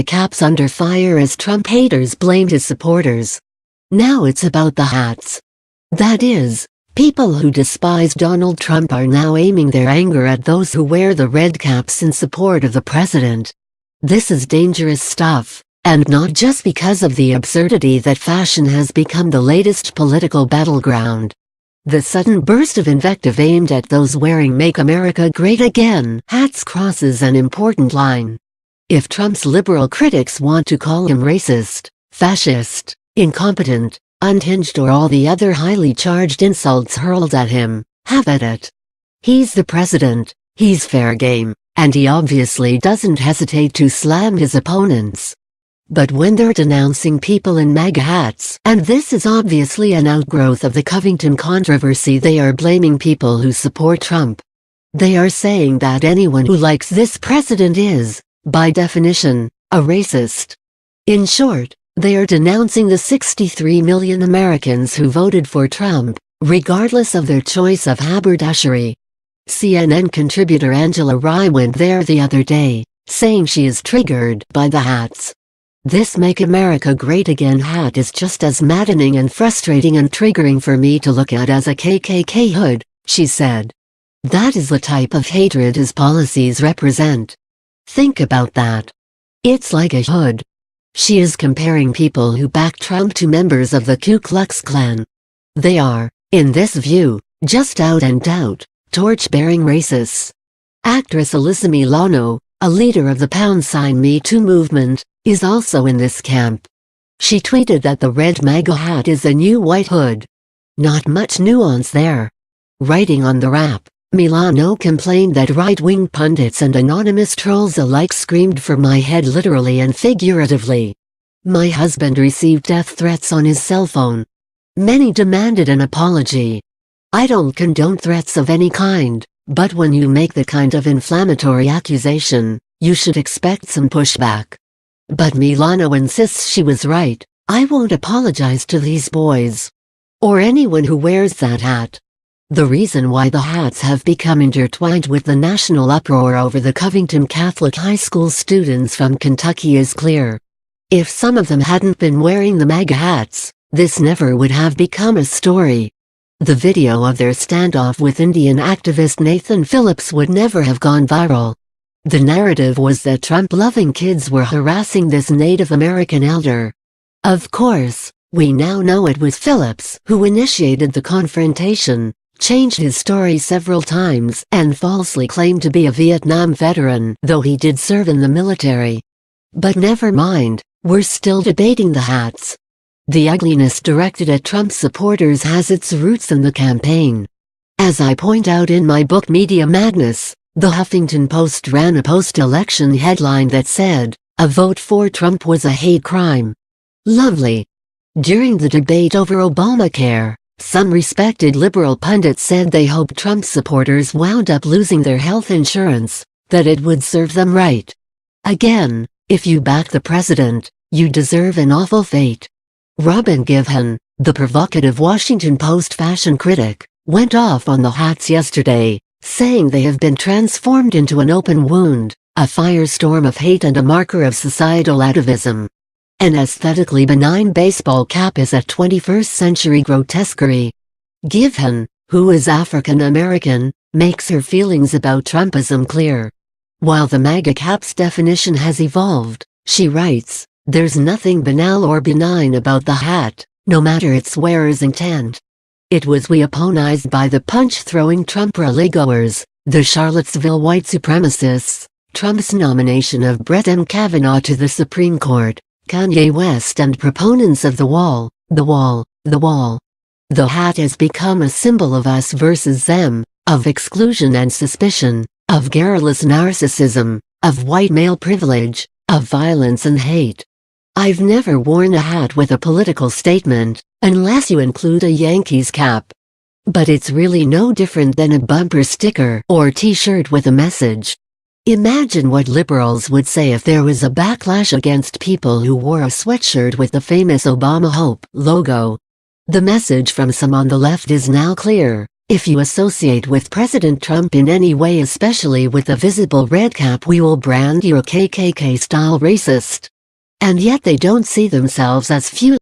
caps under fire as Trump haters blamed his supporters. Now it's about the hats. That is, people who despise Donald Trump are now aiming their anger at those who wear the red caps in support of the president. This is dangerous stuff, and not just because of the absurdity that fashion has become the latest political battleground. The sudden burst of invective aimed at those wearing "Make America Great Again" hats crosses an important line. If Trump's liberal critics want to call him racist, fascist, incompetent, unhinged or all the other highly charged insults hurled at him, have at it. He's the president, he's fair game, and he obviously doesn't hesitate to slam his opponents. But when they're denouncing people in MAGA hats, and this is obviously an outgrowth of the Covington controversy, they are blaming people who support Trump. They are saying that anyone who likes this president is, by definition, a racist. In short, they are denouncing the 63 million Americans who voted for Trump, regardless of their choice of haberdashery. CNN contributor Angela Rye went there the other day, saying she is triggered by the hats. This "Make America Great Again" hat is just as maddening and frustrating and triggering for me to look at as a KKK hood, she said. That is the type of hatred his policies represent. Think about that. It's like a hood. She is comparing people who back Trump to members of the Ku Klux Klan. They are, in this view, just out and out, torch-bearing racists. Actress Alyssa Milano, a leader of the #Me Too movement, is also in this camp. She tweeted that the red MAGA hat is a new white hood. Not much nuance there. Writing on the wrap, Milano complained that right-wing pundits and anonymous trolls alike screamed for my head literally and figuratively. My husband received death threats on his cell phone. Many demanded an apology. I don't condone threats of any kind, but when you make the kind of inflammatory accusation, you should expect some pushback. But Milano insists she was right. I won't apologize to these boys. Or anyone who wears that hat. The reason why the hats have become intertwined with the national uproar over the Covington Catholic High School students from Kentucky is clear. If some of them hadn't been wearing the MAGA hats, this never would have become a story. The video of their standoff with Indian activist Nathan Phillips would never have gone viral. The narrative was that Trump-loving kids were harassing this Native American elder. Of course, we now know it was Phillips who initiated the confrontation, changed his story several times, and falsely claimed to be a Vietnam veteran, though he did serve in the military. But never mind, we're still debating the hats. The ugliness directed at Trump supporters has its roots in the campaign. As I point out in my book Media Madness, the Huffington Post ran a post-election headline that said, "A vote for Trump was a hate crime." Lovely. During the debate over Obamacare, some respected liberal pundits said they hoped Trump supporters wound up losing their health insurance, that it would serve them right. Again, if you back the president, you deserve an awful fate. Robin Givhan, the provocative Washington Post fashion critic, went off on the hats yesterday, saying they have been transformed into an open wound, a firestorm of hate and a marker of societal atavism. An aesthetically benign baseball cap is a 21st century grotesquerie. Givhan, who is African American, makes her feelings about Trumpism clear. While the MAGA cap's definition has evolved, she writes, there's nothing banal or benign about the hat, no matter its wearer's intent. It was weaponized by the punch-throwing Trump rallygoers, the Charlottesville white supremacists, Trump's nomination of Brett M. Kavanaugh to the Supreme Court, Kanye West and proponents of the wall, the wall, the wall. The hat has become a symbol of us versus them, of exclusion and suspicion, of garrulous narcissism, of white male privilege, of violence and hate. I've never worn a hat with a political statement, unless you include a Yankees cap. But it's really no different than a bumper sticker or t-shirt with a message. Imagine what liberals would say if there was a backlash against people who wore a sweatshirt with the famous Obama Hope logo. The message from some on the left is now clear. If you associate with President Trump in any way, especially with a visible red cap, we will brand you a KKK-style racist. And yet they don't see themselves as few